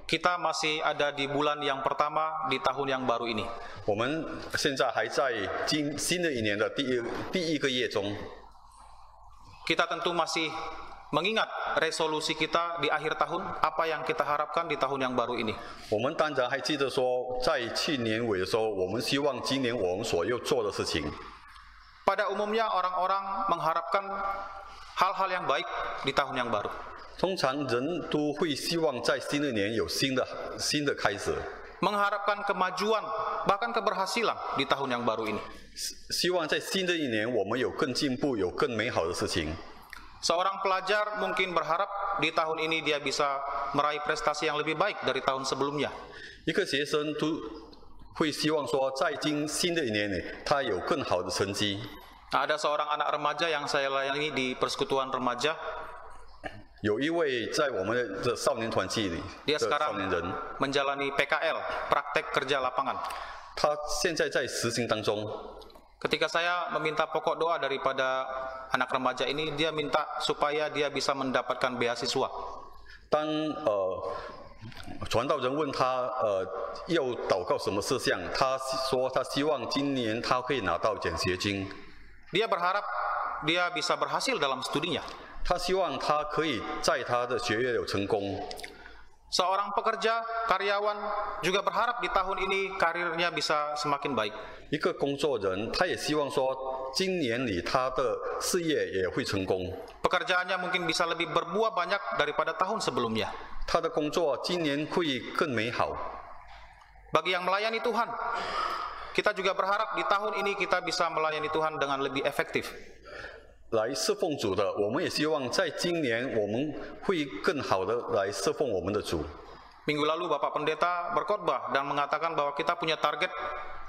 kita masih ada di bulan yang pertama di tahun yang baru ini. 我们现在还在新的一年的第一个月中。 Kita tentu masih mengingat resolusi kita di akhir tahun, apa yang kita harapkan di tahun yang baru ini. 我们当然还记得说，在去年尾的时候，我们希望今年我们所要做的事情。 Pada umumnya orang-orang mengharapkan hal-hal yang baik di tahun yang baru. 通常人都会希望在新的年有新的开始， Mengharapkan kemajuan, bahkan keberhasilan di tahun yang baru ini. 希望在新的一年我们有更进步、有更美好的事情。 Seorang pelajar mungkin berharap di tahun ini dia bisa meraih prestasi yang lebih baik dari tahun sebelumnya. 一个学生都会希望说，在新的一年里，他有更好的成绩。 Ada seorang anak remaja yang saya layani di persekutuan remaja. 有一位在我们的少年团契里 Dia 的少 sekarang 年人， menjalani PKL, praktek kerja lapangan. 他现在在实行当中。 Ketika saya meminta pokok doa daripada anak remaja ini, dia minta supaya dia bisa mendapatkan beasiswa. 当传道人问他要祷告什么事项，他说他希望今年他可以拿到奖学金。 Dia berharap dia bisa berhasil dalam studinya. 他希望他可以在他的学业有成功。 Seorang pekerja, karyawan juga berharap di tahun ini karirnya bisa semakin baik. 一个工作人，他也希望说，今年里他的事业也会成功。 Pekerjaannya mungkin bisa lebih berbuah banyak daripada tahun sebelumnya. 他的工作今年会更美好。 Bagi yang melayani Tuhan, kita juga berharap di tahun ini kita bisa melayani Tuhan dengan lebih efektif. 来侍奉主的，我们也希望在今年我们会更好的来侍奉我们的主。 Minggu lalu Bapak Pendeta berkhotbah dan mengatakan bahwa kita punya target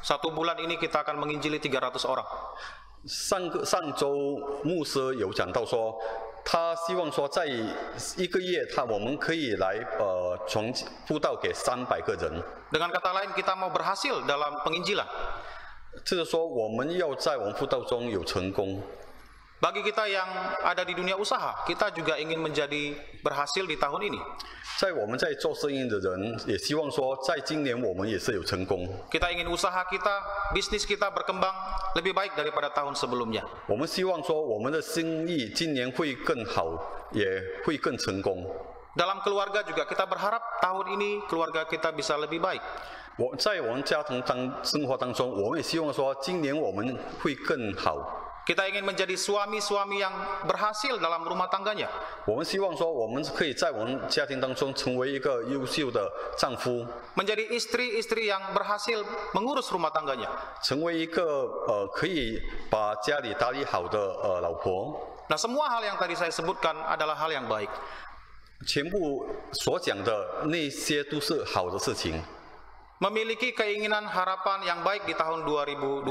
1 bulan ini kita akan menginjili 300 orang. 上周牧师有讲到说，他希望说在一个月我们可以来传布道给300个人。 Dengan kata lain kita mau berhasil dalam penginjilan. 就是说我们要在我们布道中有成功。 Bagi kita yang ada di dunia usaha, kita juga ingin menjadi berhasil di tahun ini. 在我们在做生意的人，也希望说，在今年我们也是有成功。 Kita ingin usaha kita, bisnis kita berkembang lebih baik daripada tahun sebelumnya. 我们希望说，我们的生意今年会更好，也会更成功。 Dalam keluarga juga kita berharap tahun ini keluarga kita bisa lebih baik. 在我们家庭生活当中，我们也希望说，今年我们会更好。 Kita ingin menjadi suami-suami yang berhasil dalam rumah tangganya. 我们希望说，我们可以在我们家庭当中成为一个优秀的丈夫， Menjadi istri-istri yang berhasil mengurus rumah tangganya. 成为一个可以把家里打理好的老婆。 Nah, semua hal yang tadi saya sebutkan adalah hal yang baik. 全部所讲的那些都是好的事情。 Memiliki keinginan harapan yang baik di tahun 2024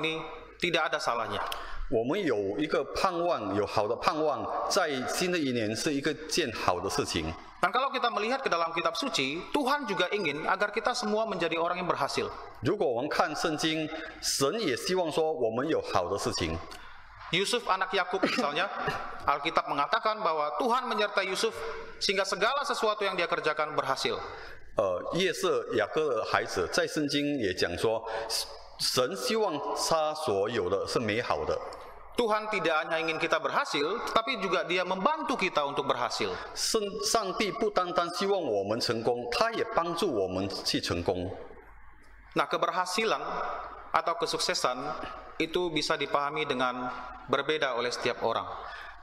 ini tidak ada salahnya. 我们有一个盼望，有好的盼望，在新的一年是一个件好的事情。 Dan kalau kita melihat ke dalam kitab suci, Tuhan juga ingin agar kita semua menjadi orang yang berhasil. 如果我们看圣经，神也希望说我们有好的事情。 Yusuf anak Yakub misalnya, Alkitab mengatakan bahwa Tuhan menyertai Yusuf sehingga segala sesuatu yang dia kerjakan berhasil. 约瑟雅各的孩子，在圣经也讲说，神希望他所有的是美好的。 Tuhan tidak hanya ingin kita berhasil, tapi juga Dia membantu kita untuk berhasil. 上帝不单单希望我们成功，他也帮助我们去成功。 Nah, keberhasilan atau kesuksesan itu bisa dipahami dengan berbeda oleh setiap orang.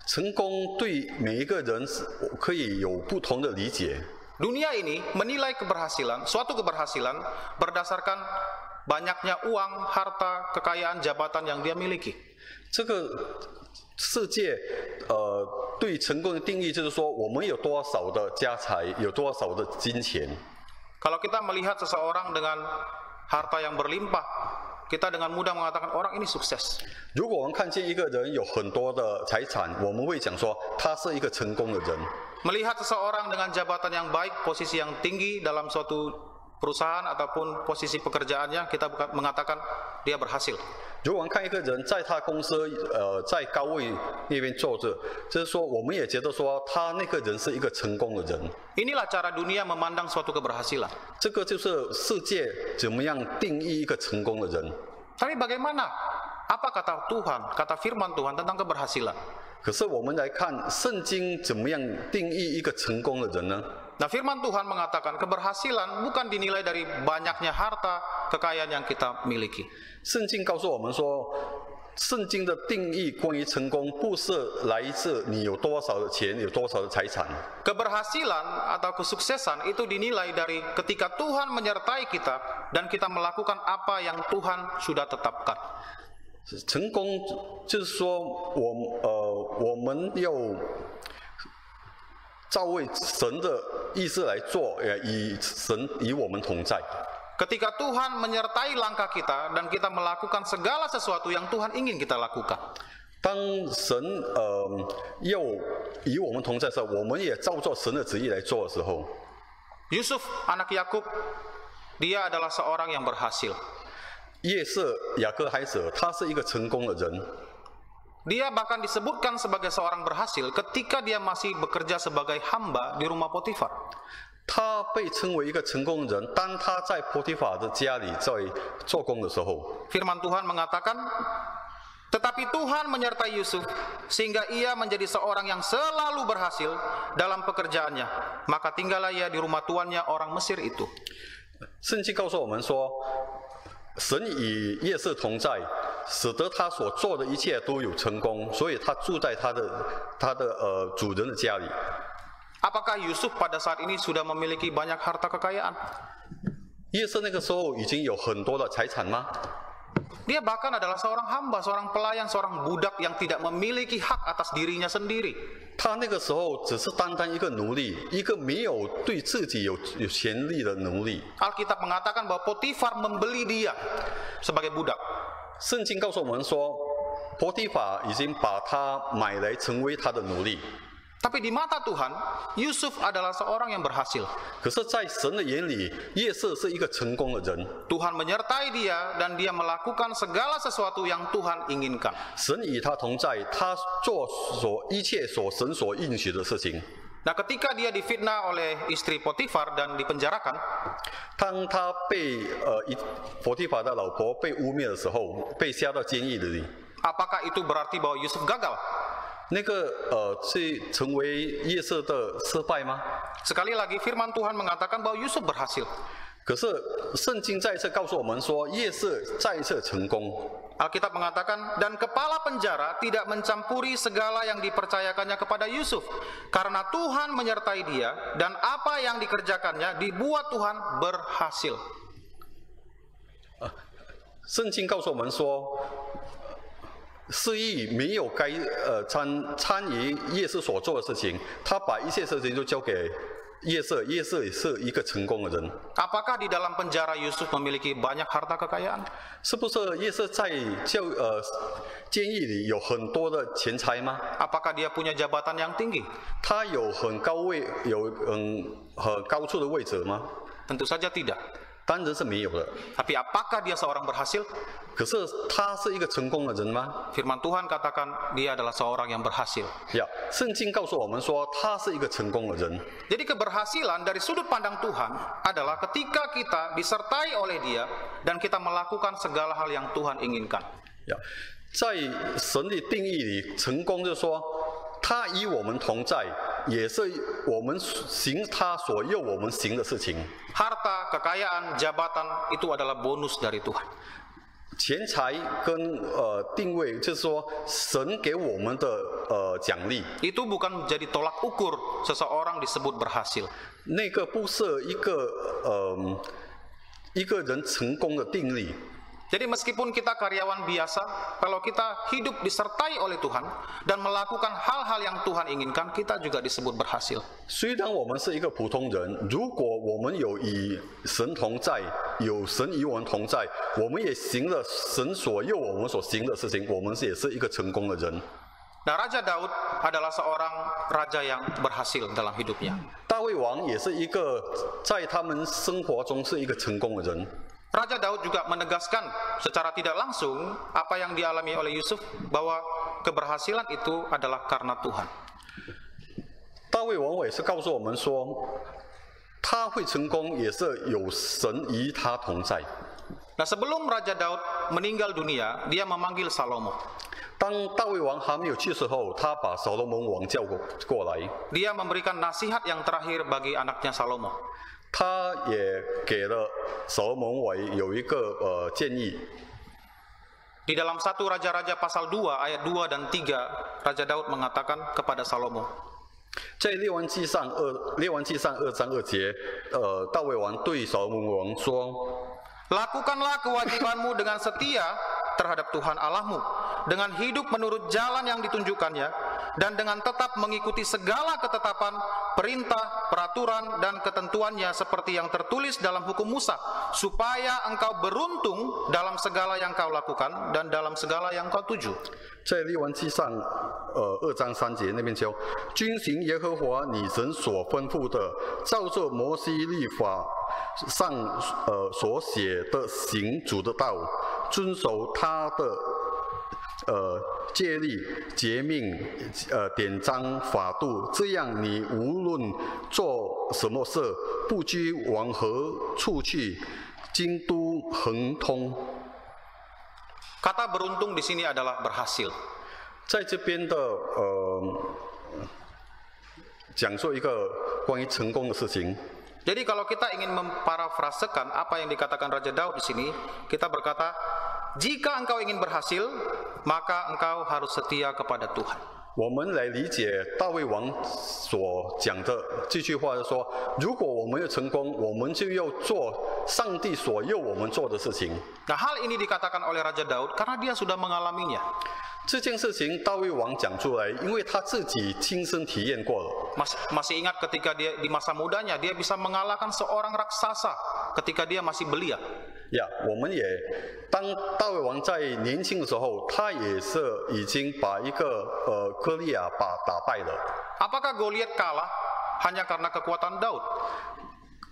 成功对每一个人可以有不同的理解。 Dunia ini menilai keberhasilan, suatu keberhasilan berdasarkan banyaknya uang, harta, kekayaan, jabatan yang dia miliki. 这个世界，对成功的定义就是说，我们有多少的家财，有多少的金钱。 Kalau kita melihat seseorang dengan harta yang berlimpah, kita dengan mudah mengatakan orang ini sukses. 如果我们看见一个人有很多的财产，我们会讲说他是一个成功的人。 Melihat seseorang dengan jabatan yang baik, posisi yang tinggi dalam suatu perusahaan ataupun posisi pekerjaannya, kita mengatakan dia berhasil. 如果我们看一个人在他公司在高位那边坐着，就是说我们也觉得说他那个人是一个成功的人。 Inilah cara dunia memandang suatu keberhasilan. 这个就是世界怎么样定义一个成功的人。 Tapi bagaimana? Apa kata Tuhan, kata firman Tuhan tentang keberhasilan? 可是我们来看圣经怎么样定义一个成功的人呢？ Nah, firman Tuhan mengatakan keberhasilan bukan dinilai dari banyaknya harta, kekayaan yang kita miliki. 圣经告诉我们说，圣经的定义关于成功，不是来自你有多少的钱，有多少的财产。 Keberhasilan atau kesuksesan itu dinilai dari ketika Tuhan menyertai kita dan kita melakukan apa yang Tuhan sudah tetapkan. 成功就是说，我们要照为神的意思来做，以神与我们同在。 Ketika Tuhan menyertai langkah kita dan kita melakukan segala sesuatu yang Tuhan ingin kita lakukan. 当神要与我们同在的时候，我们也照着神的旨意来做的时候， Yusuf anak Yakub, dia adalah seorang yang berhasil. 约瑟雅各孩子，他是一个成功的人。 Dia bahkan disebutkan sebagai seorang berhasil ketika dia masih bekerja sebagai hamba di rumah Potifar. 他被称为一个成功的人，当他在波提法的家里在做工的时候， Firman Tuhan mengatakan, tetapi Tuhan menyertai Yusuf sehingga ia menjadi seorang yang selalu berhasil dalam pekerjaannya. Maka tinggallah ia di rumah tuannya orang Mesir itu. 圣经告诉我们说，神与约瑟同在，使得他所做的一切都有成功，所以他住在他的主人的家里。 Apakah Yusuf pada saat ini sudah memiliki banyak harta kekayaan? 约瑟那个时候已经有很多的财产吗？ Dia bahkan adalah seorang hamba, seorang pelayan, seorang budak yang tidak memiliki hak atas dirinya sendiri. 他那个时候只是单单一个奴隶，一个没有对自己有权利的奴隶。 Alkitab mengatakan bahwa Potifar membeli dia sebagai budak. 圣经告诉我们说，波提法已经把他买来成为他的奴隶。 Tapi di mata Tuhan, Yusuf adalah seorang yang berhasil. 可是，在神的眼里，约瑟是一个成功的人。 Tuhan menyertai dia dan dia melakukan segala sesuatu yang Tuhan inginkan. 神与他同在，他做一切神所应许的事情。 Nah, ketika dia difitnah oleh istri Potifar dan dipenjarakan, 当他被波提法的老婆被污蔑的时候，被下到监狱里， apakah itu berarti bahwa Yusuf gagal? 那个是成为约瑟的失败吗？ Sekali lagi firman Tuhan mengatakan bahwa Yusuf berhasil. 可是圣经再一次告诉我们说，约瑟再一次成功。 Alkitab mengatakan, dan kepala penjara tidak mencampuri segala yang dipercayakannya kepada Yusuf, karena Tuhan menyertai dia dan apa yang dikerjakannya dibuat Tuhan berhasil. 圣经告诉我们说，司役没有该参与约瑟所做的事情，他把一切事情都交给约瑟，约瑟也是一个成功的人。 Apakah di dalam penjara Yusuf memiliki banyak harta kekayaan? 是不是约瑟在监狱里有很多的钱财吗？ Apakah dia punya jabatan yang tinggi? 他有很高位，有很高处的位置吗？ Tentu saja tidak. 当然是没有的。 Tapi apakah dia seorang berhasil? 可是他是一个成功的人吗？ Firman Tuhan katakan dia adalah seorang yang berhasil. 呀，圣经告诉我们说他是一个成功的人。 Jadi keberhasilan dari sudut pandang Tuhan adalah ketika kita disertai oleh Dia dan kita melakukan segala hal yang Tuhan inginkan. 呀，在神的定义里，成功就是说他与我们同在，也是我们行他所要我们行的事情。 Harta, kekayaan, jabatan itu adalah bonus dari Tuhan. 钱财跟定位，就是说神给我们的奖励， Itu bukan menjadi tolak ukur seseorang disebut berhasil. 那个不是一个人成功的定力。 Jadi meskipun kita karyawan biasa, kalau kita hidup disertai oleh Tuhan dan melakukan hal-hal yang Tuhan inginkan, kita juga disebut berhasil. 虽然我们是一个普通人，如果我们有与神同在，有神与我们同在，我们也行了神所要我们所行的事情，我们也是一个成功的人。Nah, Raja Daud adalah seorang raja yang berhasil dalam hidupnya. 大卫王也是一个在他们生活中是一个成功的人。 Raja Daud juga menegaskan secara tidak langsung apa yang dialami oleh Yusuf, bahwa keberhasilan itu adalah karena Tuhan. 大卫王也是告诉我们说，他会成功也是有神与他同在。 Nah, sebelum Raja Daud meninggal dunia, dia memanggil Salomo. 当大卫王还没有去世后，他把所罗门王叫过来， Dia memberikan nasihat yang terakhir bagi anaknya Salomo. 他也给了所罗门王有一个建议。 Di dalam 1 Raja-Raja pasal 2 ayat 2 dan 3, Raja Daud mengatakan kepada Salomo. 在列王记上2章2节，大卫王对所罗门王说。 Lakukanlah kewajibanmu dengan setia terhadap Tuhan Allahmu, dengan hidup menurut jalan yang ditunjukkannya, dan dengan tetap mengikuti segala ketetapan, perintah, peraturan, dan ketentuannya seperti yang tertulis dalam hukum Musa, supaya engkau beruntung dalam segala yang kau lakukan dan dalam segala yang kau tuju. 在列王记上2章3节那边教，遵行耶和华你神所吩咐的，照着摩西律法上所写的行主的道，遵守他的戒律、诫命、典章、法度，这样你无论做什么事，不拘往何处去，经都亨通。 Kata beruntung di sini adalah berhasil. 在这边的讲述一个关于成功的事情。 Jadi kalau kita ingin memparafrasekan apa yang dikatakan Raja Daud di sini, kita berkata, jika engkau ingin berhasil, maka engkau harus setia kepada Tuhan. 我们来理解大卫王所讲的这句话，是说，如果我们要成功，我们就要做上帝所要我们做的事情。 Nah, hal ini dikatakan oleh Raja Daud karena dia sudah mengalaminya. 这件事情大卫王讲出来，因为他自己亲身体验过了。 Masih ingat ketika dia di masa mudanya, dia bisa mengalahkan seorang raksasa ketika dia masih belia. 呀，我们也当大卫王在年轻的时候，他也是已经把一个歌利亚打败了。 Apakah Goliat kalah hanya karena kekuatan Daud?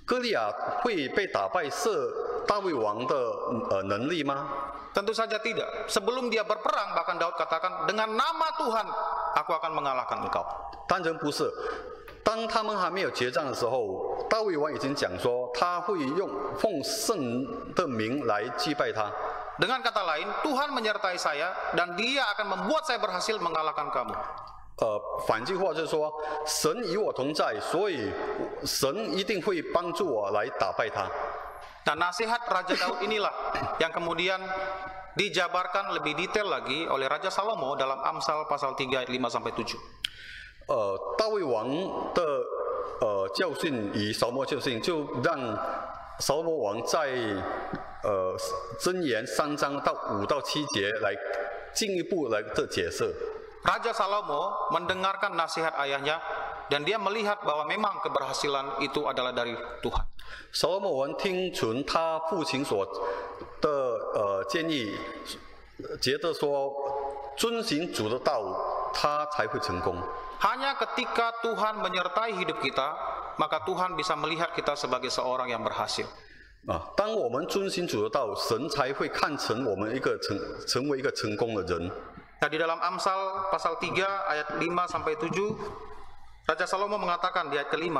歌利亚会被打败是大卫王的能力吗？ Tentu saja tidak. Sebelum dia berperang, bahkan Daud katakan, dengan nama Tuhan, aku akan mengalahkan engkau. 当然不是。当他们还没有决战的时候，大卫王已经讲说，他会用奉圣的名来击败他。 Dengan kata lain, Tuhan menyertai saya dan Dia akan membuat saya berhasil mengalahkan kamu. 反句话就是说，神与我同在，所以神一定会帮助我来打败他。 Nah, nasihat Raja Daud inilah yang kemudian dijabarkan lebih detail lagi oleh Raja Salomo dalam Amsal pasal 3 ayat 5 sampai 7. 大卫王的教训与扫罗教训，就让扫罗王在箴言3章到5到7节来进一步来的解释。 Raja Salomo mendengarkan nasihat ayahnya dan dia melihat bahwa memang keberhasilan itu adalah dari Tuhan. 所罗门王听从他父亲所的建议，觉得说遵行主的道，他才会成功。 Hanya ketika Tuhan menyertai hidup kita, maka Tuhan bisa melihat kita sebagai seorang yang berhasil. 当我们遵行主的道，神才会看成我们成为一个成功的人。 Nah, di dalam Amsal pasal 3 ayat 5 sampai 7, Raja Salomo mengatakan di ayat ke-5,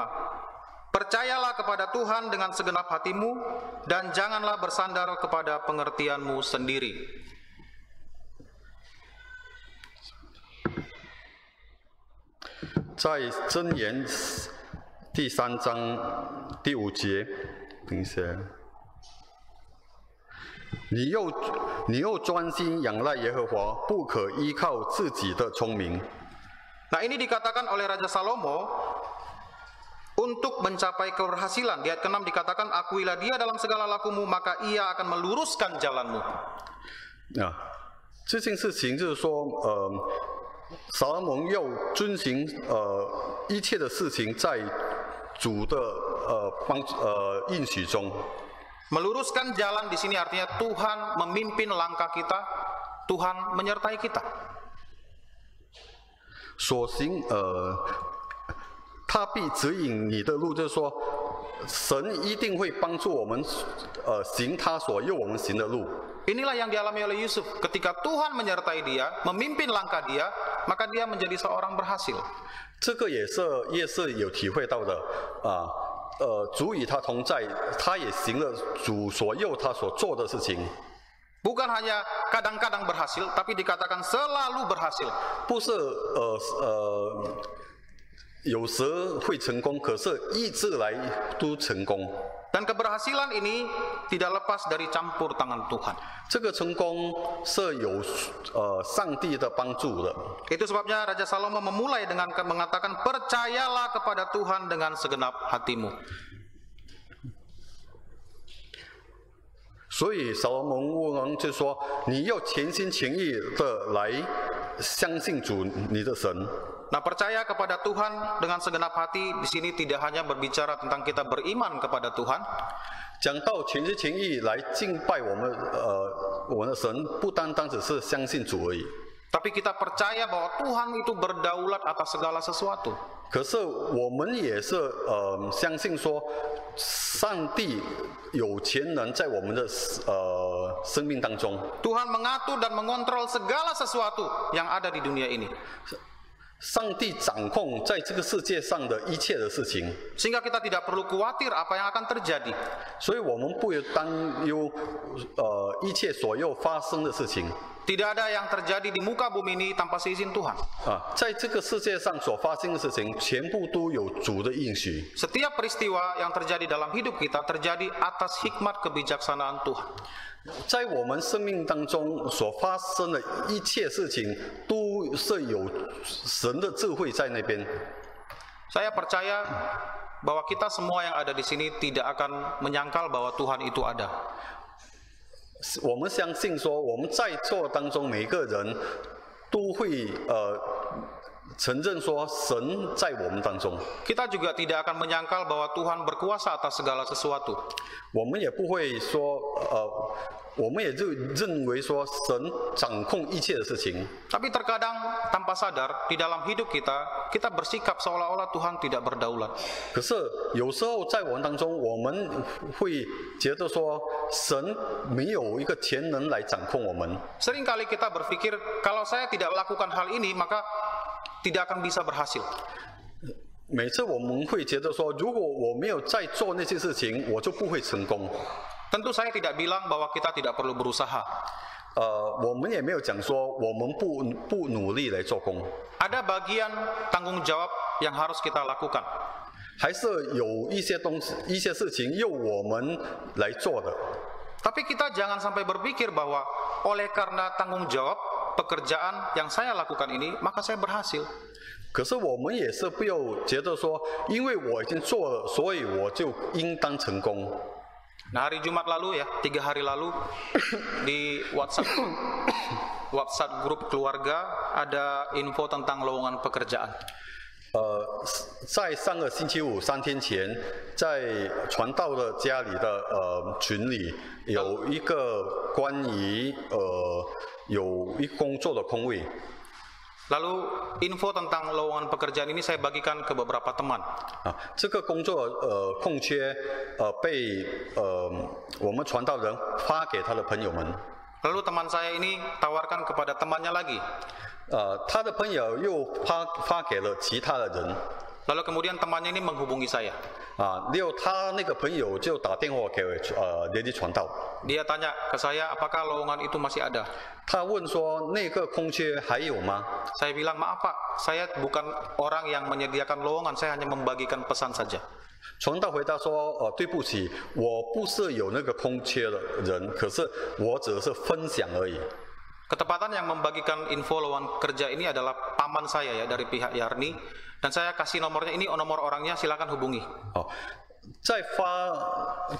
percayalah kepada Tuhan dengan segenap hatimu dan janganlah bersandar kepada pengertianmu sendiri. 在箴言第3章第5节，等一下，你又专心仰赖耶和华，不可依靠自己的聪明。 Nah, ini dikatakan oleh Raja Salomo untuk mencapai keberhasilan. Di ayat ke-6 dikatakan, akuilah dia dalam segala lakumu, maka ia akan meluruskan jalanmu. 这件事情就是说，所罗门要遵行一切的事情，在主的应许中。 Meluruskan jalan di sini artinya Tuhan memimpin langkah kita, Tuhan menyertai kita. 所行他必指引你的路，就是说，神一定会帮助我们行他所要我们行的路。 Inilah yang dialami oleh Yusuf. Ketika Tuhan menyertai dia, memimpin langkah dia, maka dia menjadi seorang berhasil. 这个也是夜色有体会到的啊。主与他同在，他也行了主所要他所做的事情。 Bukan hanya kadang-kadang berhasil, tapi dikatakan selalu berhasil. 不是有时会成功，可是一直来都成功。 Dan keberhasilan ini tidak lepas dari campur tangan Tuhan. 这个成功是有上帝的帮助的。 Itu sebabnya Raja Salomo memulai dengan mengatakan, percayalah kepada Tuhan dengan segenap hatimu. 所以所罗门王就说：“你要全心全意的来相信主你的神。” Nah, percaya kepada Tuhan dengan segenap hati di sini tidak hanya berbicara tentang kita beriman kepada Tuhan. 讲到全心全意来敬拜我们的神，不单单只是相信主而已。 Tapi kita percaya bahwa Tuhan itu berdaulat atas segala sesuatu. 可是我们也是相信说，上帝有权能在我们的生命当中。 Tuhan mengatur dan mengontrol segala sesuatu yang ada di dunia ini. 上帝掌控在这个世界上的一切的事情， Sehingga kita tidak perlu khawatir apa yang akan terjadi. 所以我们不担忧一切所有发生的事情。 Tidak ada yang terjadi di muka bumi ini tanpa seizin Tuhan. 在这个世界上所发生的事情，全部都有主的应许。 Setiap peristiwa yang terjadi dalam hidup kita terjadi atas hikmat kebijaksanaan Tuhan. 在我们生命当中所发生的一切事情，都是有神的智慧在那边。 Saya percaya bahwa kita semua yang ada di sini tidak akan menyangkal bahwa Tuhan itu ada. 我们相信说，我们在座当中每个人都会承认说，神在我们当中。 Kita juga tidak akan menyangkal bahwa Tuhan berkuasa atas segala sesuatu. 我们也不会说我们也就认为说神掌控一切的事情。 Tapi terkadang tanpa sadar di dalam hidup kita bersikap seolah-olah Tuhan tidak berdaulat. 可是有时候在我们当中，我们会觉得说神没有一个全能来掌控我们。 Seringkali kita berpikir kalau saya tidak lakukan hal ini maka tidak akan bisa berhasil. 每次我们会觉得说，如果我没有在做那些事情，我就不会成功。 Tentu saya tidak bilang bahwa kita tidak perlu berusaha. 我们也没有讲说我们不努力来做工。 Ada bagian tanggung jawab yang harus kita lakukan. 还是有一些东西、一些事情由我们来做的。 Tapi kita jangan sampai berpikir bahwa oleh karena tanggung jawab pekerjaan yang saya lakukan ini, maka saya berhasil. 可是我们也是不要觉得说，因为我已经做了，所以我就应当成功。 Nah, hari Jumat lalu ya, 3 hari lalu di WhatsApp grup keluarga ada info tentang lowongan pekerjaan. 在上个星期五3天前，在传道的家里的群里，有一个关于有一工作的空位。 Lalu info tentang lowongan pekerjaan ini saya bagikan ke beberapa teman. 这个工作空缺被我们传道人发给他的朋友们。 Lalu teman saya ini tawarkan kepada temannya lagi. 他的朋友又发给了其他的人。 Lalu kemudian temannya ini menghubungi saya. 然后他那个朋友就打电话给联系传道。 Dia tanya ke saya apakah lowongan itu masih ada. 他问说那个空缺还有吗？ Saya bilang maaf Pak, saya bukan orang yang menyediakan lowongan, saya hanya membagikan pesan saja. 传道回答说对不起，我不是有那个空缺的人，可是我只是分享而已。 Ketepatan yang membagikan info lowongan kerja ini adalah paman saya ya dari pihak Yarni, dan saya kasih nomornya, ini nomor orangnya, silakan hubungi. 在发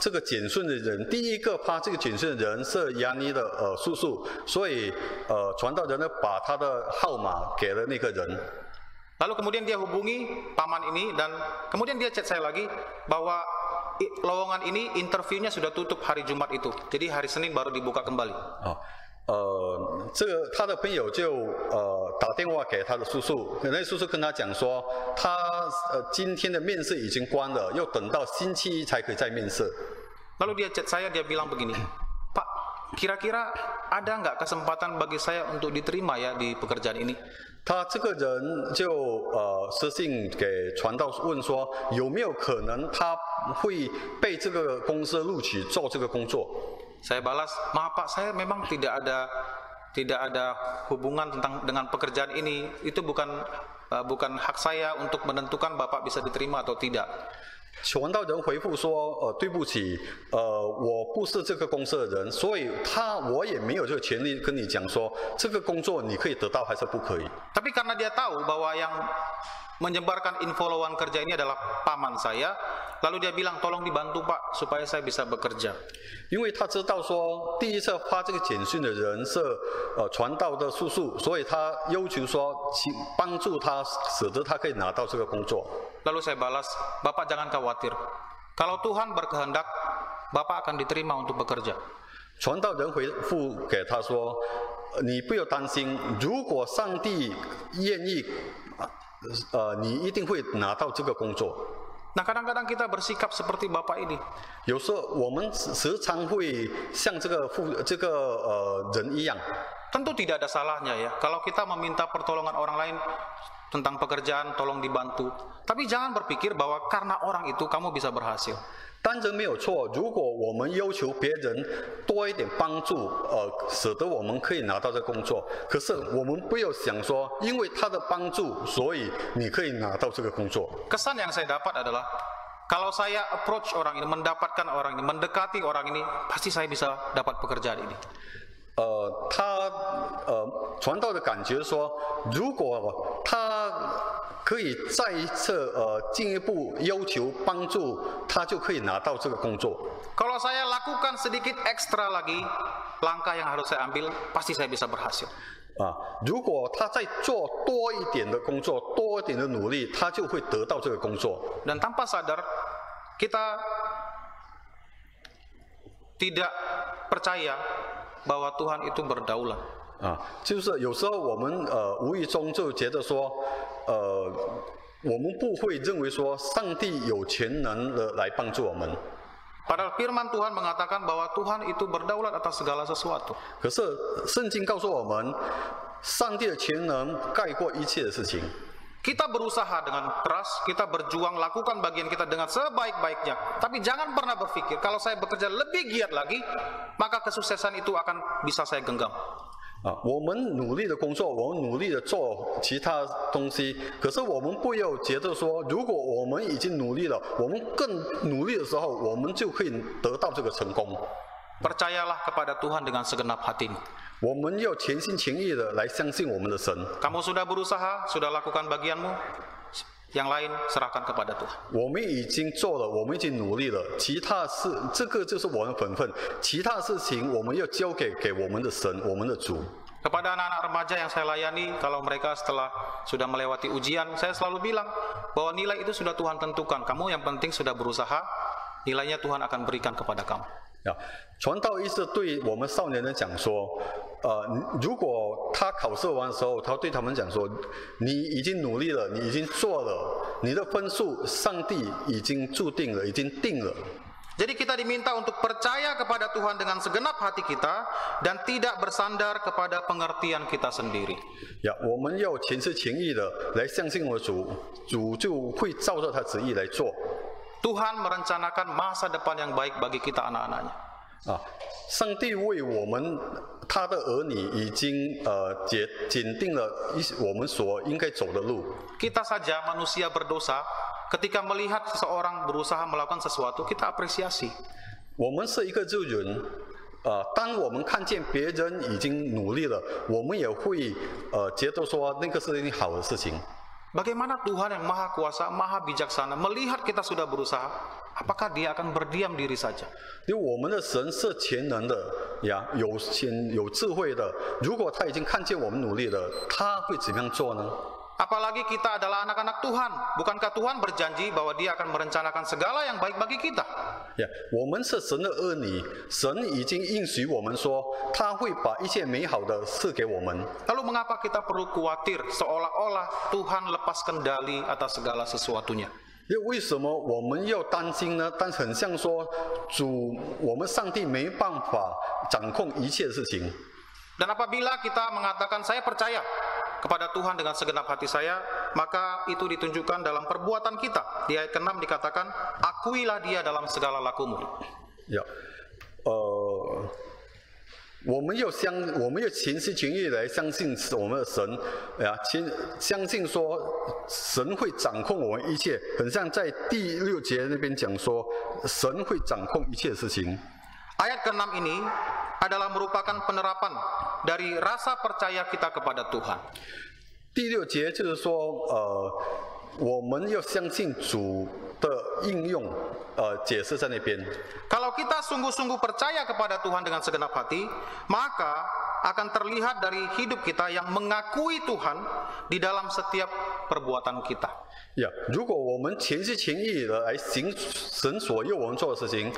这个简讯的人，第一个发这个简讯的人是亚尼的叔叔，所以传道人呢把他的号码给了那个人。 Lalu kemudian dia hubungi paman ini dan kemudian dia chat saya lagi bahwa lowongan ini interviewnya sudah tutup hari Jumat itu, jadi hari Senin baru dibuka kembali. 这个他的朋友就打电话给他的叔叔，那叔叔跟他讲说，他今天的面试已经关了，要等到星期一才可以再面试。 Lalu dia chat saya, dia bilang begini, Pak, kira-kira ada nggak kesempatan bagi saya untuk diterima ya di pekerjaan ini? 他这个人就私信给传道问说，有没有可能他会被这个公司录取做这个工作？ Saya balas, maaf Pak, saya memang tidak ada hubungan dengan pekerjaan ini. Itu bukan hak saya untuk menentukan Bapak bisa diterima atau tidak. 传道人回复说，对不起，我不是这个公司的人，所以我也没有这个权利跟你讲说，这个工作你可以得到还是不可以。 Tapi karena dia tahu bahwa yang menyebarkan info lowongan kerja ini adalah paman saya, lalu dia bilang tolong dibantu Pak supaya saya bisa bekerja. 因为他知道说第一次发这个简讯的人是传道的叔叔，所以他要求说帮助他，使得他可以拿到这个工作。 Lalu saya balas, Bapak jangan khawatir. Kalau Tuhan berkehendak, Bapak akan diterima untuk bekerja. 传道人回复给他说：“你不要担心，如果上帝愿意，你一定会拿到这个工作。” Nah, kadang-kadang kita bersikap seperti Bapak ini. 有时候我们时常会像这个人一样。 Tentu tidak ada salahnya ya, kalau kita meminta pertolongan orang lain tentang pekerjaan, tolong dibantu. Tapi jangan berpikir bahwa karena orang itu kamu bisa berhasil. 当然没有错，如果我们要求别人多一点帮助，使得我们可以拿到这工作，可是我们不要想说，因为他的帮助，所以你可以拿到这个工作。 Kesan yang saya dapat adalah kalau saya approach orang ini, mendapatkan orang ini, mendekati orang ini, pasti saya bisa dapat pekerjaan ini. 传道的感觉说，如果他可以再一次进一步要求帮助，他就可以拿到这个工作。 Kalau saya lakukan sedikit ekstra lagi, langkah yang harus saya ambil, pasti saya bisa berhasil. 如果他再做多一点的工作，多一点的努力，他就会得到这个工作。 Dan tanpa sadar, kita tidak percaya bahwa Tuhan itu berdaulat. 就是有时候我们无意中就觉得说，我们不会认为说上帝有全能的来帮助我们。 Padahal firman Tuhan mengatakan bahwa Tuhan itu berdaulat atas segala sesuatu. 可是圣经告诉我们，上帝的全能盖过一切的事情。 Kita berusaha dengan keras, kita berjuang, lakukan bagian kita dengan sebaik-baiknya. Tapi jangan pernah berpikir, kalau saya bekerja lebih giat lagi, maka kesuksesan itu akan bisa saya genggam. 我们努力的工作，我们努力的做其他东西，可是我们不要觉得说，如果我们已经努力了，我们更努力的时候，我们就可以得到这个成功。 Percayalah kepada Tuhan dengan segenap hatimu. 我们要全心全意的来相信我们的神。 Kamu sudah berusaha, sudah lakukan bagianmu, yang lain serahkan kepada Tuhan. 我们已经做了，我们已经努力了，其他事这个就是我们的本分，其他事情我们要交给我们的神，我们的主。 Kepada anak-anak remaja yang saya layani, kalau mereka setelah sudah melewati ujian, saya selalu bilang bahwa nilai itu sudah Tuhan tentukan. Kamu yang penting sudah berusaha, nilainya Tuhan akan berikan kepada kamu. 传道医师对我们少年人讲说，如果他考试完的时候，他对他们讲说，你已经努力了，你已经做了，你的分数上帝已经注定了，已经定了。 Jadi kita diminta untuk percaya kepada Tuhan dengan segenap hati kita dan tidak bersandar kepada pengertian kita sendiri. 我们要全心全意的来相信我的主，主就会照着他旨意来做。 Tuhan merencanakan masa depan yang baik bagi kita anak-anaknya. 上帝为我们他的儿女已经检定了我们所应该走的路。 Kita saja manusia berdosa, ketika melihat seseorang berusaha melakukan sesuatu, kita apresiasi. 我们是一个罪人，当我们看见别人已经努力了，我们也会觉得说那个是一件好的事情。 Bagaimana Tuhan yang maha kuasa, maha bijaksana melihat kita sudah berusaha, apakah dia akan berdiam diri saja? 因为我们的神是全能的呀，有智慧的。如果他已经看见我们努力了，他会怎么样做呢？ Apalagi kita adalah anak-anak Tuhan. Bukankah Tuhan berjanji bahwa Dia akan merencanakan segala yang baik bagi kita? 我们是神的儿女，神已经应许我们说，他会把一切美好的赐给我们。 Lalu mengapa kita perlu khawatir seolah-olah Tuhan lepas kendali atas segala sesuatunya? 为什么我们要担心呢？但很像说，主，我们上帝没办法掌控一切事情。 Dan apabila kita mengatakan saya percaya kepada Tuhan dengan segenap hati saya, maka itu ditunjukkan dalam perbuatan kita. Di ayat ke-6 dikatakan, akuilah Dia dalam segala lakumu. 我们要全心全意来相信我们的神，相信说神会掌控我们一切，很像在第6节那边讲说，神会掌控一切事情。 Ayat ke-6 ini adalah merupakan penerapan dari rasa percaya kita kepada Tuhan. 第6节就是说，我们要相信主的应用，解释在那边。 Kalau kita sungguh-sungguh percaya kepada Tuhan dengan segenap hati, maka akan terlihat dari hidup kita yang mengakui Tuhan di dalam setiap perbuatan kita. 如果我们全心全意的来行神所要我们做的事情，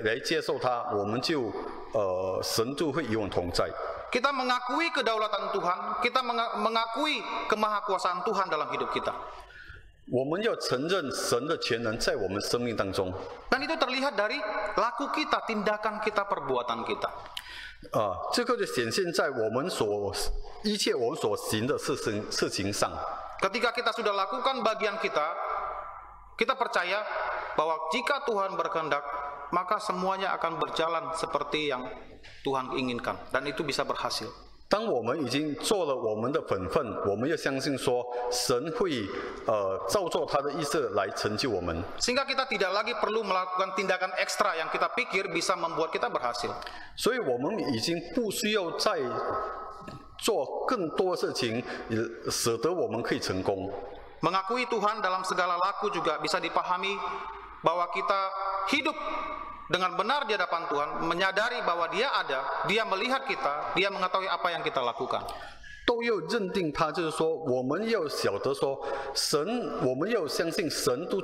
来接受它，我们就神就会与我们同在。 Kita mengakui kedaulatan Tuhan, kita mengakui kemahakuasaan Tuhan dalam hidup kita. 我们要承认神的全能在我们生命当中。 Dan itu terlihat dari laku kita, tindakan kita, perbuatan kita. 这个就显现在一切我们所行的事情上。 Ketika kita sudah lakukan bagian kita, kita percaya bahwa jika Tuhan berkehendak, maka semuanya akan berjalan seperti yang Tuhan inginkan, dan itu bisa berhasil. 当我们已经做了我们的本分，我们要相信说，神会照着他的意思来成就我们。 Sehingga kita tidak lagi perlu melakukan tindakan ekstra yang kita pikir bisa membuat kita berhasil. 所以我们已经不需要再做更多事情，使得我们可以成功。 Mengakui Tuhan dalam segala laku juga bisa dipahami bahwa kita hidup dengan benar di hadapan Tuhan, menyadari bahwa Dia ada, Dia melihat kita, Dia mengetahui apa yang kita lakukan. 都要认定他，就是说，我们要晓得说，神，我们要相信神都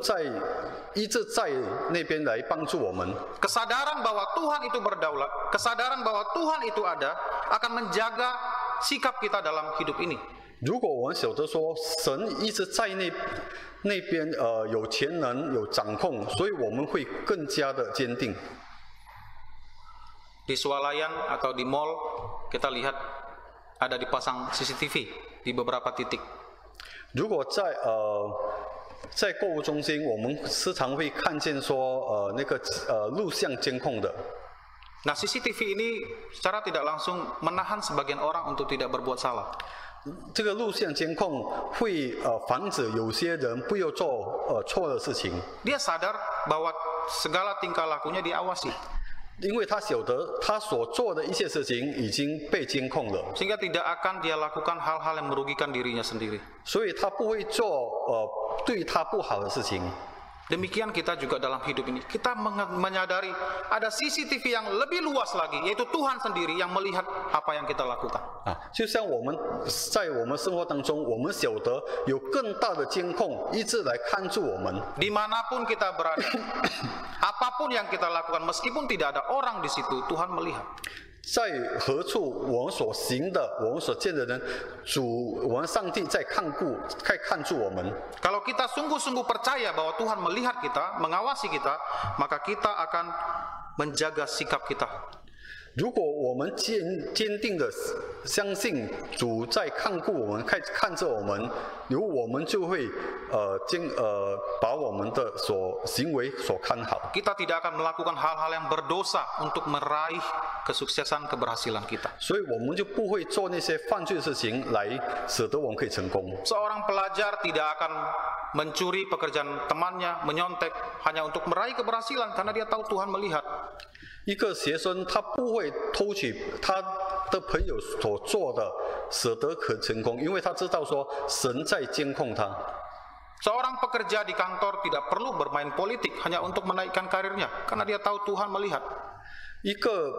一直在那边来帮助我们。 Kesadaran bahwa Tuhan itu berdaulat, kesadaran bahwa Tuhan itu ada, akan menjaga sikap kita dalam hidup ini. 如果我们晓得说神一直在那边有全能有掌控，所以我们会更加的坚定。 Di swalayan atau di mall kita lihat ada dipasang CCTV di beberapa titik. 如果在购物中心，我们时常会看见说那个录像监控的。 Nah, CCTV ini secara tidak langsung menahan sebagian orang untuk tidak berbuat salah. 这个录像监控会防止有些人不要做错的事情。 Dia sadar bahwa segala tingkah lakunya diawasi. 因为他晓得他所做的一切事情已经被监控了， Sehingga tidak akan dia lakukan hal-hal yang merugikan dirinya sendiri. 所以他不会做对他不好的事情。 Demikian kita juga dalam hidup ini. Kita menyadari ada CCTV yang lebih luas lagi, yaitu Tuhan sendiri yang melihat apa yang kita lakukan. 就像我们在我们生活当中，我们晓得有更大的监控一直来看住我们。 Dimanapun kita berada, apapun yang kita lakukan, meskipun tidak ada orang di situ, Tuhan melihat. 在何处我们所行的，我们所见的人，我们上帝在看住我们。 Kalau kita sungguh-sungguh percaya bahwa Tuhan melihat kita, mengawasi kita, maka kita akan menjaga sikap kita. 如果我们坚定的相信主在看顾我们，看着我们，我们就会把我们的行为所看好。 Kita tidak akan melakukan hal-hal yang berdosa untuk meraih kesuksesan keberhasilan kita. 所以我们就不会做那些犯罪的事情来使得我们可以成功。 Seorang pelajar tidak akan mencuri pekerjaan temannya, menyontek hanya untuk meraih keberhasilan karena dia tahu Tuhan melihat. 一个学生他不会偷取他的朋友所做的，使得可成功，因为他知道说神在监控他。 Seorang pekerja di kantor tidak perlu bermain politik hanya untuk menaikkan karirnya karena dia tahu Tuhan melihat. 一个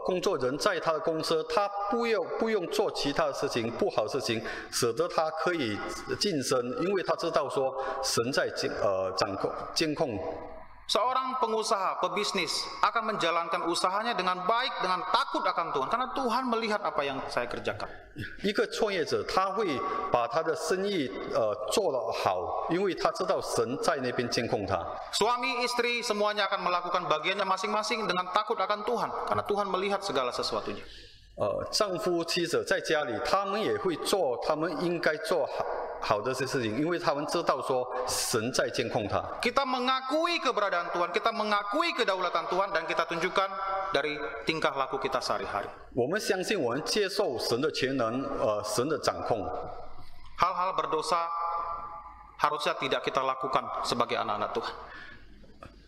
工作人在他的公司，他不用做其他的事情，不好的事情，使得他可以晋升，因为他知道说神在监控。Seorang pengusaha, pebisnis akan menjalankan usahanya dengan baik, dengan takut akan Tuhan, karena Tuhan melihat apa yang saya kerjakan. 一个创业者，他会把他的生意做得好，因为他知道神在那边监控他。Suami istri semuanya akan melakukan bagiannya masing-masing dengan takut akan Tuhan, karena Tuhan melihat segala sesuatunya. 丈夫妻子在家里，他们也会做他们应该做好的这些事情，因为他们知道说神在监控他。Kita mengakui keberadaan Tuhan, kita mengakui kedaulatan Tuhan, dan kita tunjukkan dari tingkah laku kita sehari-hari. 我们相信，我们接受神的全能，神的掌控。Hal-hal berdosa harusnya tidak kita lakukan sebagai anak-anak Tuhan.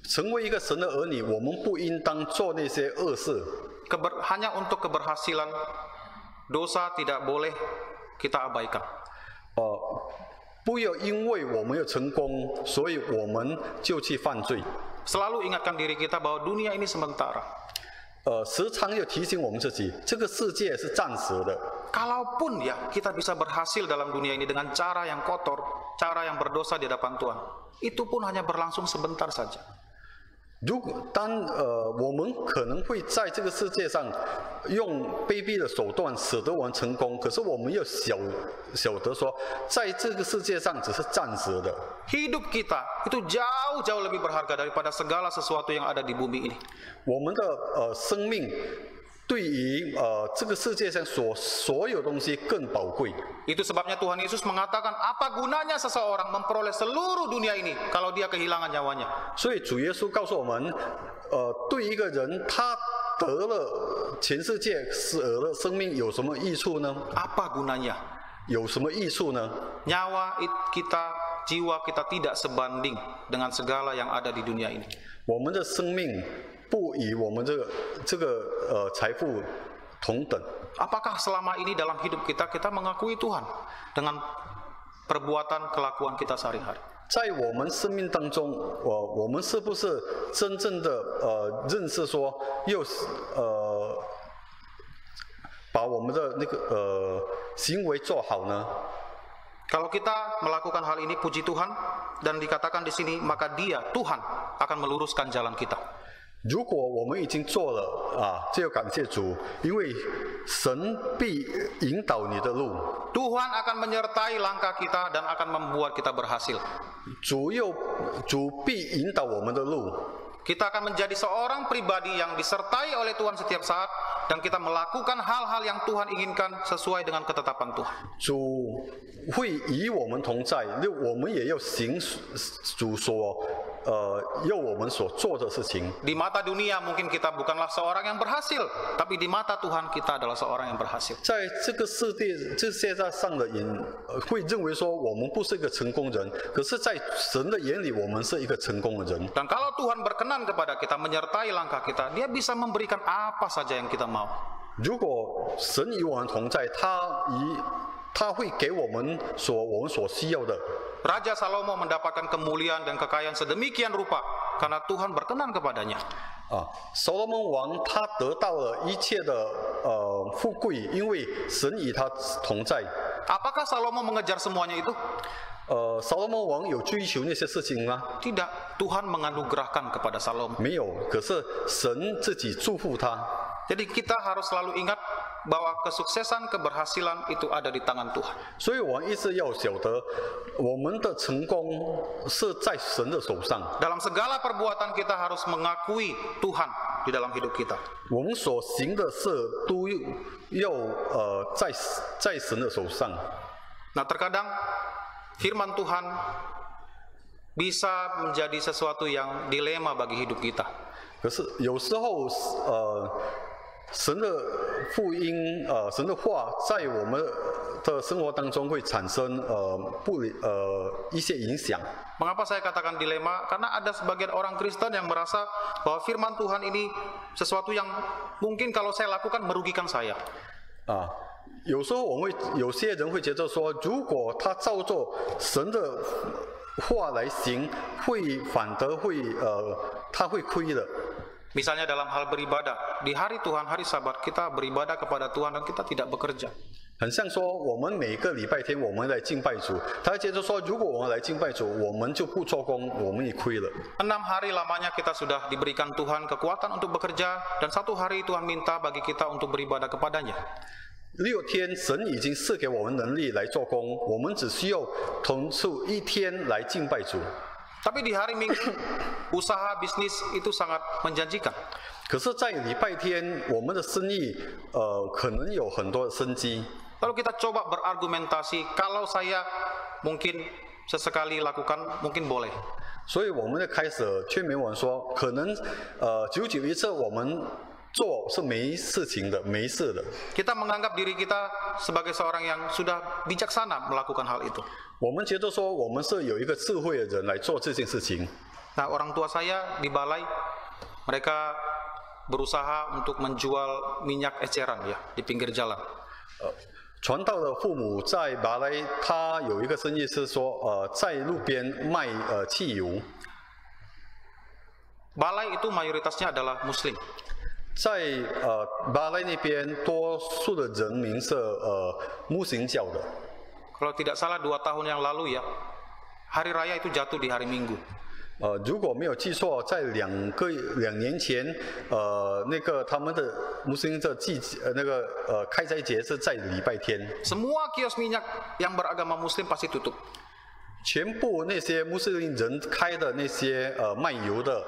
成为一个神的儿女，我们不应当做那些恶事。Hanya untuk keberhasilan, dosa tidak boleh kita abaikan. 不要因为我们有成功，所以我们就去犯罪。 Selalu ingatkan diri kita bahwa dunia ini sementara. 时常要提醒我们自己，这个世界是暂时的。 Kalaupun ya kita bisa berhasil dalam dunia ini dengan cara yang kotor, cara yang berdosa di hadapan Tuhan, itu pun hanya berlangsung sebentar saja. 如果我们可能会在这个世界上用卑鄙的手段使得我们成功，可是我们要晓得说，在这个世界上只是暂时的。 Hidup kita itu jauh-jauh lebih berharga daripada segala sesuatu yang ada di bumi ini. 我们的生命对于这个世界上所有东西更宝贵。 Itu sebabnya Tuhan Yesus mengatakan, apa gunanya seseorang memperoleh seluruh dunia ini kalau dia kehilangan nyawanya? 所以主耶稣告诉我们，对一个人他得了全世界死了生命有什么益处呢？ Apa gunanya? 有什么益处呢？ Nyawa kita, jiwa kita tidak sebanding dengan segala yang ada di dunia ini. 我们的生命不与我们这个财富同等。 Apakah selama ini dalam hidup kita mengakui Tuhan dengan perbuatan kelakuan kita sehari-hari? 在我们生命当中，我们是不是真正的认识说，又把我们的那个行为做好呢？ Kalau kita melakukan hal ini, puji Tuhan, dan dikatakan di sini, maka Dia, Tuhan, akan meluruskan jalan kita. 如果我们已经做了就要感谢主，因为神必引导你的路。 Tuhan akan menyertai langkah kita dan akan membuat kita berhasil. 主必引导我们的路。 Kita akan menjadi seorang pribadi yang disertai oleh Tuhan setiap saat, dan kita melakukan hal-hal yang Tuhan inginkan sesuai dengan ketetapan Tuhan. 主会与我们同在，我们也要行主要我们所做的事情。 Di mata dunia mungkin kita bukanlah seorang yang berhasil, tapi di mata Tuhan kita adalah seorang yang berhasil. 在这个世界上的人会认为说我们不是一个成功人，可是在神的眼里我们是一个成功的人。 Dan kalau Tuhan berkenan kepada kita, menyertai langkah kita, Dia bisa memberikan apa saja yang kita mau. 如果神与我们同在，他会给我们所需要的。 Raja Salomo mendapatkan kemuliaan dan kekayaan sedemikian rupa karena Tuhan berkenan kepadanya. 所罗门王他得到了一切的富贵，因为神与他同在。 Apakah Salomo mengejar semuanya itu? 所罗门王有追求那些事情吗？ Tidak, Tuhan menganugerahkan kepada Salomo. 没有，可是神自己祝福他。 Jadi kita harus selalu ingat bahwa kesuksesan, keberhasilan itu ada di tangan Tuhan. 所以我们一直要晓得，我们的成功是在神的手上。 Dalam segala perbuatan kita harus mengakui Tuhan di dalam hidup kita. 我们所行的事都要在神的手上。 Nah, terkadang firman Tuhan bisa menjadi sesuatu yang dilema bagi hidup kita. 可是有时候神的福音神的话在我们的生活当中会产生一些影响。 Mengapa saya katakan dilema? Karena ada sebagian orang Kristen yang merasa bahwa firman Tuhan ini sesuatu yang mungkin kalau saya lakukan merugikan saya. 有时候有些人会觉得说，如果他照着神的话来行，反而他会亏的。Misalnya dalam hal beribadah, di hari Tuhan, hari Sabat, kita beribadah kepada Tuhan dan kita tidak bekerja. 很像说，我们每个礼拜天我们来敬拜主，他接着说，如果我们来敬拜主，我们就不做工，我们也亏了。 6 hari lamanya kita sudah diberikan Tuhan kekuatan untuk bekerja, dan 1 hari Tuhan minta bagi kita untuk beribadah kepadanya. 6天，神已经赐给我们能力来做工，我们只需要腾出1天来敬拜主。 Tapi di hari Minggu, usaha bisnis itu sangat menjanjikan. 可是，在礼拜天，我们的生意，可能有很多的生机。 Lalu kita coba berargumentasi, kalau saya mungkin sesekali lakukan, mungkin boleh. 所以我们就开始劝勉我们说，可能久久一次我们做是没事情的，没事的。 Kita menganggap diri kita sebagai seorang yang sudah bijaksana melakukan hal itu. 我们觉得说，我们是有一个智慧的人来做这件事情。 Nah, orang tua saya di balai, mereka berusaha untuk menjual minyak eceran ya di pinggir jalan. 传道的父母在马来，他有一个生意是说，在路边卖汽油。 Balai itu mayoritasnya adalah Muslim. 在马来那边，多数的人民是穆斯林教的。 Kalau tidak salah 2 tahun yang lalu ya, hari raya itu jatuh di hari Minggu. 如果没有记错，在2年前，那个他们的穆斯林的开斋节是在礼拜天。 Semua kios minyak yang beragama Muslim pasti tutup. 全部那些穆斯林人开的那些卖油的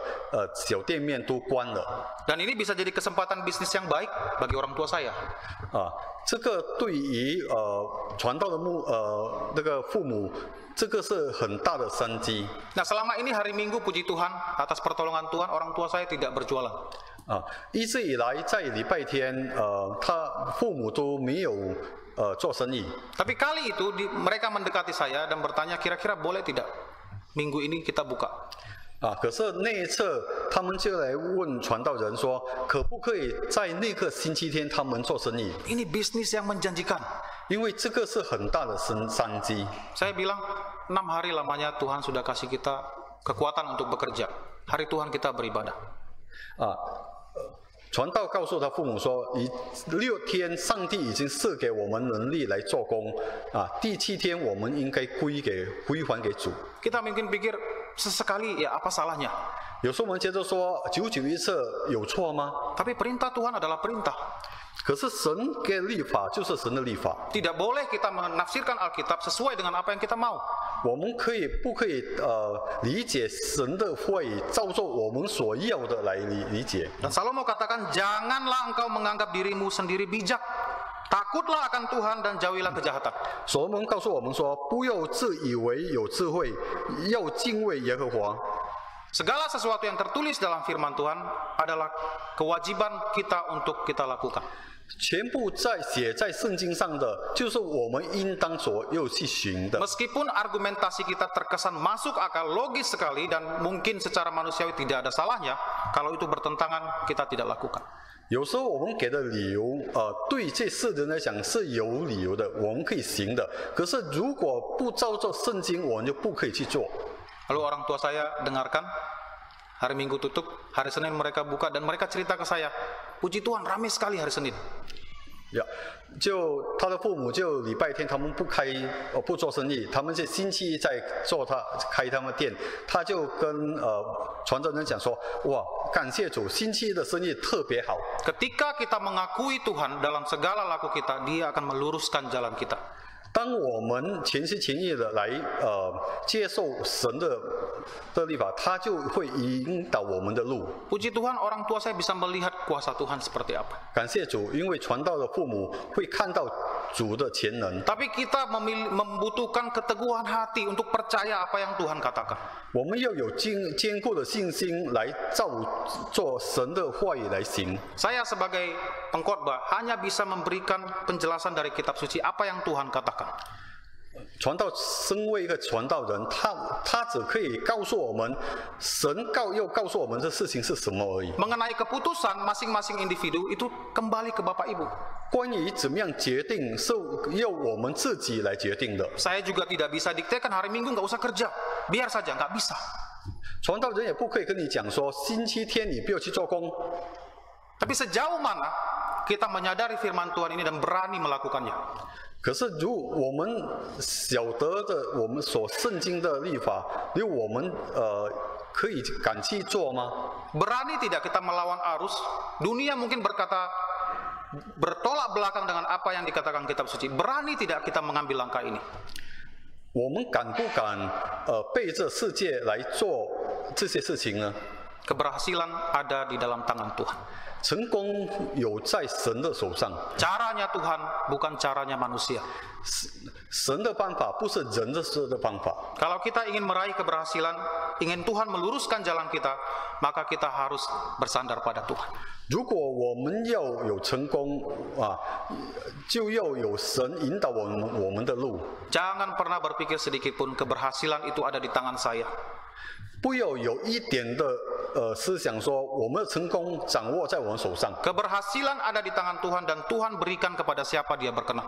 小店面都关了。 Dan ini bisa jadi kesempatan bisnis yang baik bagi orang tua saya. 这个对于传道的那个父母，这个是很大的商机。 Nah, selama ini hari Minggu, puji Tuhan, atas pertolongan Tuhan, orang tua saya tidak berjualan. 一直以来在礼拜天，他父母都没有做生意。 Tapi kali itu mereka mendekati saya dan bertanya, kira-kira boleh tidak minggu ini kita buka? 可是那一次他们就来问传道人说，可不可以在那个星期天他们做生意？ Ini bisnis yang menjanjikan. 因为这个是很大的商机。 Saya bilang, 6 hari lamanya Tuhan sudah kasih kita kekuatan untuk bekerja. Hari Tuhan kita beribadah. 传道告诉他父母说，6天上帝已经赐给我们能力来做工，第7天我们应该归还给主。 Kita mungkin pikir sesekali ya apa salahnya? 有时候我们接着说，久久一次有错吗？ Tapi perintah Tuhan adalah perintah. 可是神给律法就是神的律法， Tidak boleh kita menafsirkan Alkitab sesuai dengan apa yang kita mau. 我们不可以理解神的话语，照着我们所要的来理解。 Dan Salomo katakan, janganlah engkau menganggap dirimu sendiri bijak. Takutlah akan Tuhan dan jauhilah kejahatan. 所罗门告诉我们说，不要自以为有智慧，要敬畏耶和华。 Segala sesuatu yang tertulis dalam firman Tuhan adalah kewajiban kita untuk kita lakukan. 全部写在圣经上的，就是我们应当所要去行的。 Meskipun argumentasi kita terkesan masuk akal, logis sekali, dan mungkin secara manusiawi tidak ada salahnya, kalau itu bertentangan, kita tidak lakukan. 有时候我们给的理由，对这世人来讲是有理由的，我们可以行的。可是如果不照着圣经，我们就不可以去做。 Lalu orang tua saya dengarkan, hari Minggu tutup, hari Senin mereka buka, dan mereka cerita ke saya, puji Tuhan ramai sekali hari Senin. 就他的父母就礼拜天他们不做生意，他们是星期一在开他们店，他就跟传道人讲说，哇，感谢主，星期一的生意特别好。 Ketika kita mengakui Tuhan dalam segala laku kita, Dia akan meluruskan jalan kita. 当我们全心全意的来接受神的律法，他就会引导我们的路。 Puji Tuhan, orang tua saya bisa melihat kuasa Tuhan seperti apa. 感谢主，因为传道的父母会看到主的全能。 Tapi kita membutuhkan keteguhan hati untuk percaya apa yang Tuhan katakan. 我们要有坚固的信心来照做神的话语来行。 Saya sebagai pengkhotbah hanya bisa memberikan penjelasan dari kitab suci apa yang Tuhan katakan. 传道，身为一个传道人，他只可以告诉我们，神要告诉我们这事情是什么而已。 Mengenai keputusan masing-masing individu itu kembali ke Bapak Ibu. 关于怎么样决定，是要我们自己来决定的。 Saya juga tidak bisa diktekan hari Minggu nggak usah kerja, biar saja, nggak bisa. 传道人也不可以跟你讲说星期天你不要去做工。 Tapi sejauh mana kita menyadari firman Tuhan ini dan berani melakukannya? 可是如我们晓得的我们所圣经的律法，如果我们可以敢去做吗？ Berani tidak kita melawan arus? Dunia mungkin berkata bertolak belakang dengan apa yang dikatakan kitab suci. Berani tidak kita mengambil langkah ini? 我们敢不敢背着世界来做这些事情呢？ Keberhasilan ada di dalam tangan Tuhan. 成功有在神的手上， Caranya Tuhan bukan caranya manusia. 神的办法不是人的办法。 Kalau kita ingin meraih keberhasilan, ingin Tuhan meluruskan jalan kita, maka kita harus bersandar pada Tuhan. 如果我们要有成功啊，就要有神引导我们的路。 Jangan pernah berpikir sedikit pun keberhasilan itu ada di tangan saya. 不要有一点的思想说我们的成功掌握在我们手上。 Keberhasilan ada di tangan Tuhan dan Tuhan berikan kepada siapa Dia berkenan.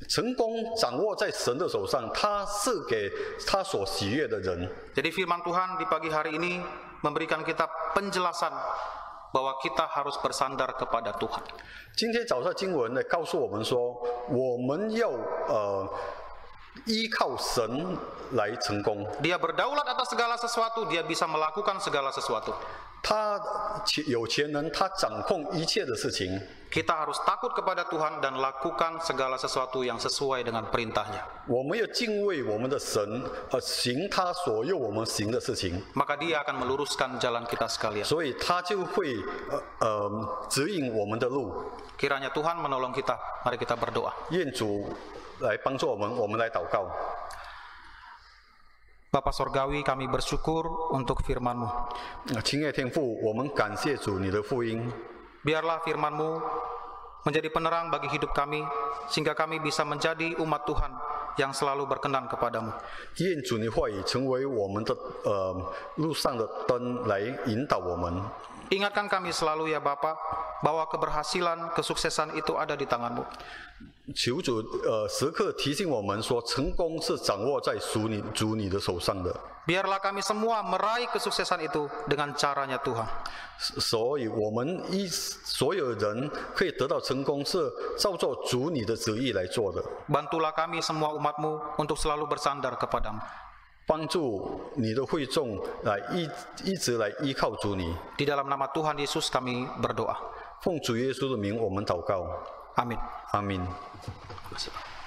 成功掌握在神的手上，他是给他所喜悦的人。 Jadi firman Tuhan di pagi hari ini memberikan kita penjelasan bahwa kita harus bersandar kepada Tuhan. 今天早上经文呢告诉我们说，我们要依靠神来成功。 Dia berdaulat atas segala sesuatu, Dia bisa melakukan segala sesuatu. 他有钱人，他掌控一切的事情。 Kita harus takut kepada Tuhan dan lakukan segala sesuatu yang sesuai dengan perintahnya. 我们要敬畏我们的神，行他所要我们行的事情。 Maka Dia akan meluruskan jalan kita sekalian. 所以他就会指引我们的路。 Kiranya Tuhan menolong kita. Mari kita berdoa. 愿主来帮助我们，我们来祷告。 Bapa Sorgawi, kami bersyukur untuk firman-Mu. 亲爱天父，我们感谢主你的福音。 Biarlah firman-Mu menjadi penerang bagi hidup kami, sehingga kami bisa menjadi umat Tuhan yang selalu berkenan kepadamu. 愿主你话语成为我们的路上的灯，来引导我们。 Ingatkan kami selalu ya Bapa, bahwa keberhasilan, kesuksesan itu ada di tangan-Mu. 求主时刻提醒我们说，成功是掌握在主你的手上的。 Biarlah kami semua meraih kesuksesan itu dengan caranya Tuhan. 所以我们所有人可以得到成功，是照着主你的旨意来做的。 Bantulah kami semua umat-Mu untuk selalu bersandar kepadamu. 帮助你的会众来一直来依靠主你。 Di dalam nama Tuhan Yesus kami berdoa. 奉主耶稣的名，我们祷告。 Amin. Amin. Terima kasih, Pak.